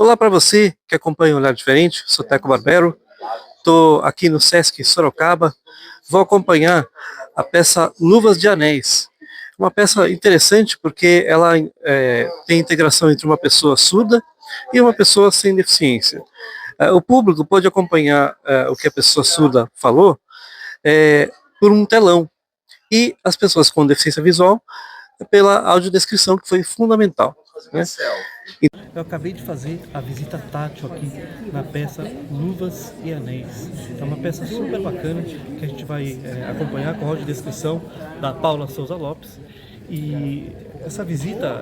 Olá para você que acompanha o Olhar Diferente, sou Teco Barbero, estou aqui no Sesc Sorocaba, vou acompanhar a peça Luvas de Anéis. Uma peça interessante porque ela tem integração entre uma pessoa surda e uma pessoa sem deficiência. O público pode acompanhar o que a pessoa surda falou por um telão e as pessoas com deficiência visual pela audiodescrição, que foi fundamental, né? Eu acabei de fazer a visita tátil aqui na peça Luvas e Anéis. É uma peça super bacana que a gente vai acompanhar com a audiodescrição da Paula Souza Lopes. E essa visita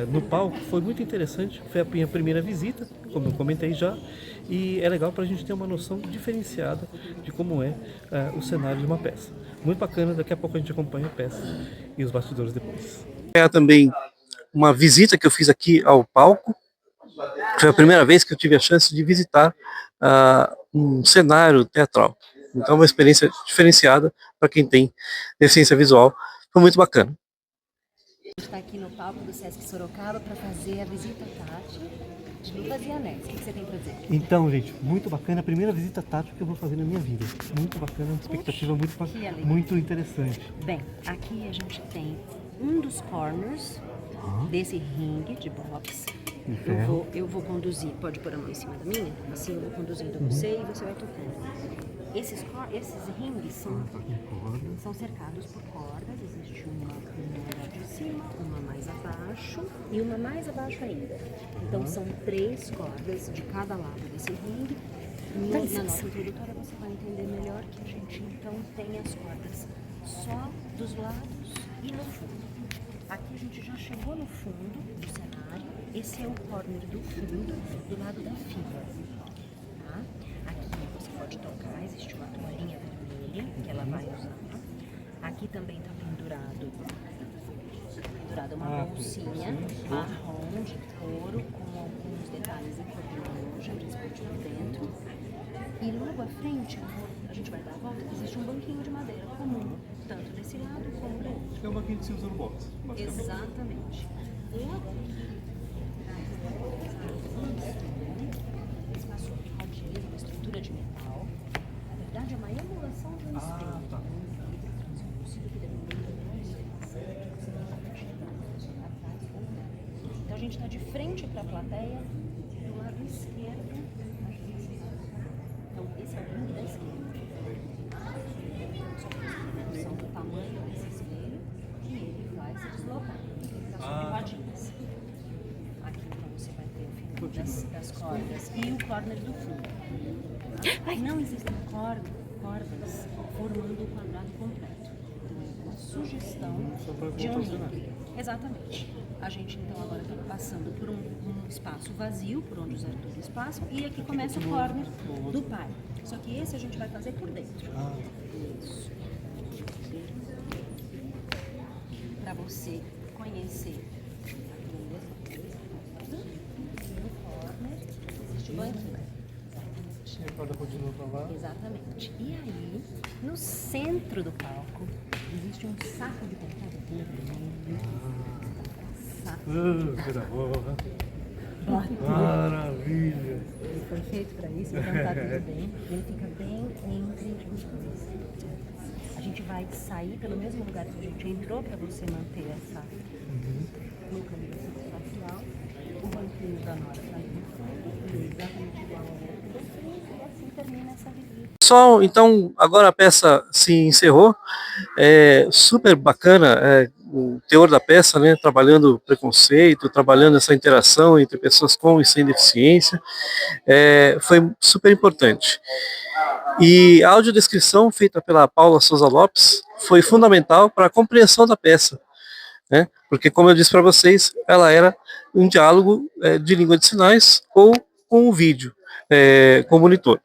no palco foi muito interessante, foi a minha primeira visita, como eu comentei já, e é legal para a gente ter uma noção diferenciada de como é o cenário de uma peça. Muito bacana, daqui a pouco a gente acompanha a peça e os bastidores depois. É também uma visita que eu fiz aqui ao palco. Foi a primeira vez que eu tive a chance de visitar um cenário teatral. Então, uma experiência diferenciada para quem tem deficiência visual. Foi muito bacana. A gente está aqui no palco do Sesc Sorocaba para fazer a visita tátil de Luvas e Anéis. O que você tem para dizer? Então, gente, muito bacana. A primeira visita tátil que eu vou fazer na minha vida. Muito bacana, uma expectativa muito interessante. Bem, aqui a gente tem um dos corners desse ringue de boxe. Eu vou conduzir, pode pôr a mão em cima da minha, assim eu vou conduzindo você e você vai tocando. Esses rings são cercados por cordas, existe uma lá de cima, uma mais abaixo e uma mais abaixo ainda. Então são 3 cordas de cada lado desse ringue. Na nossa introdutória você vai entender melhor que a gente então tem as cordas só dos lados e no fundo. Aqui a gente já chegou no fundo do cenário, esse é o corner do fundo, do lado da fila. Tá? Aqui você pode tocar, existe uma toalhinha vermelha que ela vai usar. Aqui também está pendurada uma bolsinha marrom de couro com alguns detalhes em cor de laranja, principalmente por dentro. E logo à frente, a gente vai dar a volta, existe um banquinho de madeira comum, tanto desse lado como do outro. É um banquinho que se usa no boxe. Exatamente. Espaço de rodilhas, uma estrutura de metal. Na verdade, é uma emulação de um espelho. Tá. Então a gente está de frente para a plateia, do lado esquerdo. Então esse é o ringue da esquerda. Só que a função do tamanho desse espelho e ele vai se deslocar. Ele está sobre rodinhas. Aqui então você vai ter o final das cordas e o corner do fundo. Não existem cordas formando o quadrado completo. Então é uma sugestão de um ringue. Exatamente. A gente então agora está passando por um espaço vazio, por onde os Arthurs passam, e aqui começa o corner do pai. Só que esse a gente vai fazer por dentro. Isso. Para você conhecer no corner, existe o banquinho. A corda continua para lá. Exatamente. E aí, no centro do palco, existe um saco de pancada Coisa boa. Maravilha. Ele foi feito para isso, então tá tudo bem. Ele fica bem entre os dois. A gente vai sair pelo mesmo lugar que a gente entrou para você manter essa localização espacial. O banquinho da Nora tá ali no fundo, exatamente igual ao outro do fundo, e assim termina essa visita. Pessoal, então agora a peça se encerrou. É super bacana o teor da peça, né? Trabalhando preconceito, trabalhando essa interação entre pessoas com e sem deficiência. Foi super importante. E a audiodescrição feita pela Paula Souza Lopes foi fundamental para a compreensão da peça, né? Porque, como eu disse para vocês, ela era um diálogo de língua de sinais ou com o vídeo, com o monitor.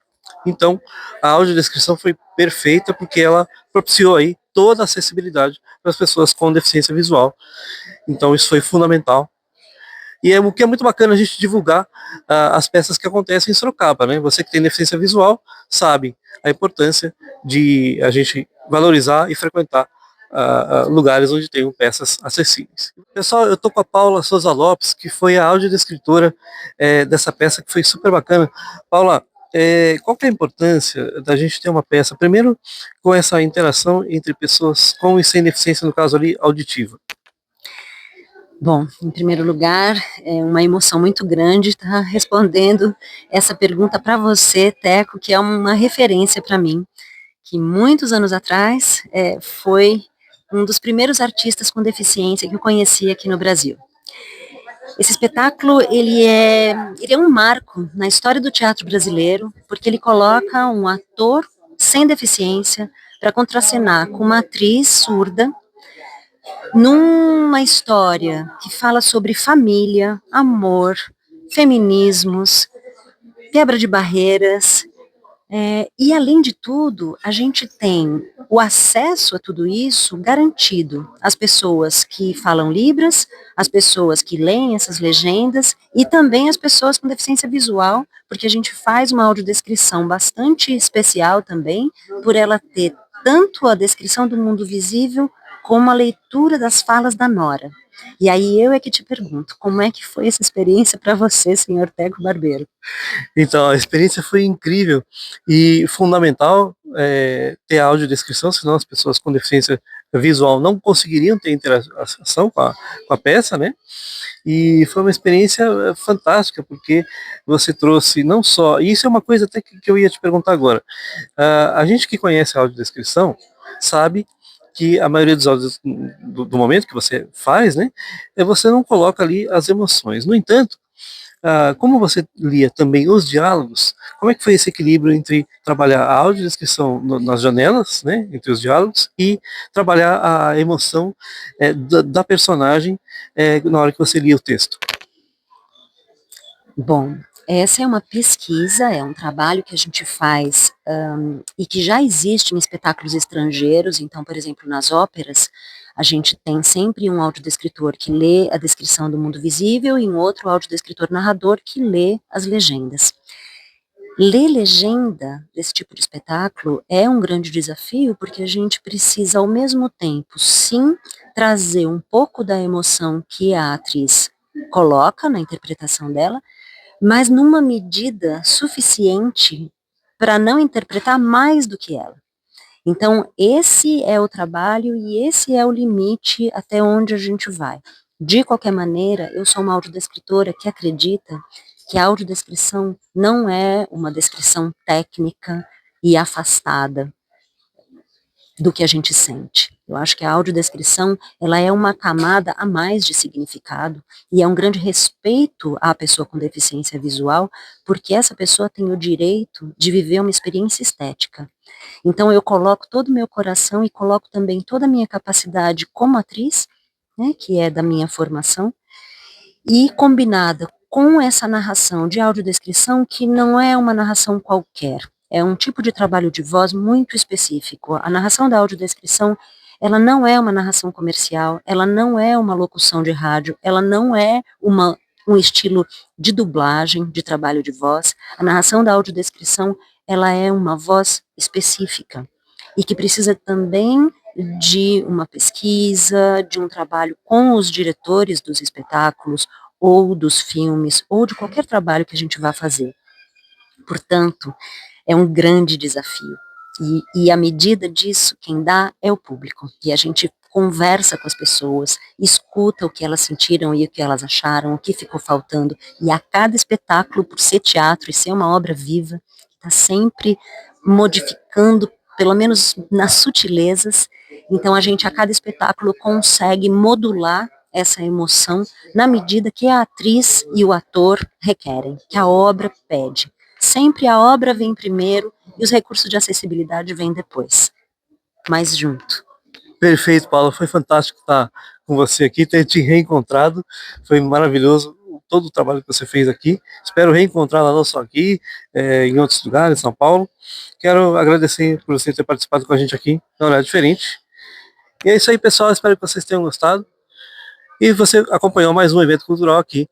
Então, a audiodescrição foi perfeita porque ela propiciou aí toda a acessibilidade para as pessoas com deficiência visual. Então, isso foi fundamental. E o que é muito bacana a gente divulgar as peças que acontecem em Sorocaba, né? Você que tem deficiência visual sabe a importância de a gente valorizar e frequentar lugares onde tenham peças acessíveis. Pessoal, eu estou com a Paula Souza Lopes, que foi a audiodescritora dessa peça, que foi super bacana. Paula, qual que é a importância da gente ter uma peça, primeiro com essa interação entre pessoas com e sem deficiência, no caso ali, auditiva? Bom, em primeiro lugar, é uma emoção muito grande estar respondendo essa pergunta para você, Teco, que é uma referência para mim, que muitos anos atrás foi um dos primeiros artistas com deficiência que eu conheci aqui no Brasil. Esse espetáculo, ele é um marco na história do teatro brasileiro, porque ele coloca um ator sem deficiência para contracenar com uma atriz surda numa história que fala sobre família, amor, feminismos, quebra de barreiras, e além de tudo, a gente tem o acesso a tudo isso garantido às pessoas que falam Libras, às pessoas que leem essas legendas e também às pessoas com deficiência visual, porque a gente faz uma audiodescrição bastante especial também, por ela ter tanto a descrição do mundo visível como a leitura das falas da Nora. E aí eu é que te pergunto, como é que foi essa experiência para você, senhor Teco Barbeiro? Então, a experiência foi incrível e fundamental ter a audiodescrição, senão as pessoas com deficiência visual não conseguiriam ter interação com a peça, né? E foi uma experiência fantástica, porque você trouxe não só... E isso é uma coisa até que eu ia te perguntar agora. A gente que conhece a audiodescrição sabe que a maioria dos áudios do momento que você faz, né, você não coloca ali as emoções. No entanto, como você lia também os diálogos, como é que foi esse equilíbrio entre trabalhar a audiodescrição nas janelas, né, entre os diálogos, e trabalhar a emoção da personagem na hora que você lia o texto? Bom, essa é uma pesquisa, é um trabalho que a gente faz e que já existe em espetáculos estrangeiros. Então, por exemplo, nas óperas, a gente tem sempre um audiodescritor que lê a descrição do mundo visível e um outro audiodescritor narrador que lê as legendas. Ler legenda desse tipo de espetáculo é um grande desafio, porque a gente precisa, ao mesmo tempo, sim, trazer um pouco da emoção que a atriz coloca na interpretação dela, mas numa medida suficiente para não interpretar mais do que ela. Então, esse é o trabalho e esse é o limite até onde a gente vai. De qualquer maneira, eu sou uma audiodescritora que acredita que a audiodescrição não é uma descrição técnica e afastada do que a gente sente. Eu acho que a audiodescrição, ela é uma camada a mais de significado e é um grande respeito à pessoa com deficiência visual, porque essa pessoa tem o direito de viver uma experiência estética. Então eu coloco todo o meu coração e coloco também toda a minha capacidade como atriz, né, que é da minha formação, e combinada com essa narração de audiodescrição, que não é uma narração qualquer. É um tipo de trabalho de voz muito específico. A narração da audiodescrição, ela não é uma narração comercial, ela não é uma locução de rádio, ela não é um estilo de dublagem, de trabalho de voz. A narração da audiodescrição, ela é uma voz específica e que precisa também de uma pesquisa, de um trabalho com os diretores dos espetáculos, ou dos filmes, ou de qualquer trabalho que a gente vá fazer. Portanto, é um grande desafio. E à medida disso, quem dá é o público. E a gente conversa com as pessoas, escuta o que elas sentiram e o que elas acharam, o que ficou faltando. E a cada espetáculo, por ser teatro e ser uma obra viva, está sempre modificando, pelo menos nas sutilezas. Então a gente, a cada espetáculo, consegue modular essa emoção na medida que a atriz e o ator requerem, que a obra pede. Sempre a obra vem primeiro e os recursos de acessibilidade vêm depois, mas junto. Perfeito, Paula, foi fantástico estar com você aqui, ter te reencontrado, foi maravilhoso todo o trabalho que você fez aqui. Espero reencontrá-la não só aqui, em outros lugares, em São Paulo. Quero agradecer por você ter participado com a gente aqui na Olhar Diferente. E é isso aí, pessoal, espero que vocês tenham gostado. E você acompanhou mais um evento cultural aqui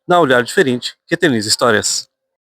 na Olhar Diferente, que eterniza histórias.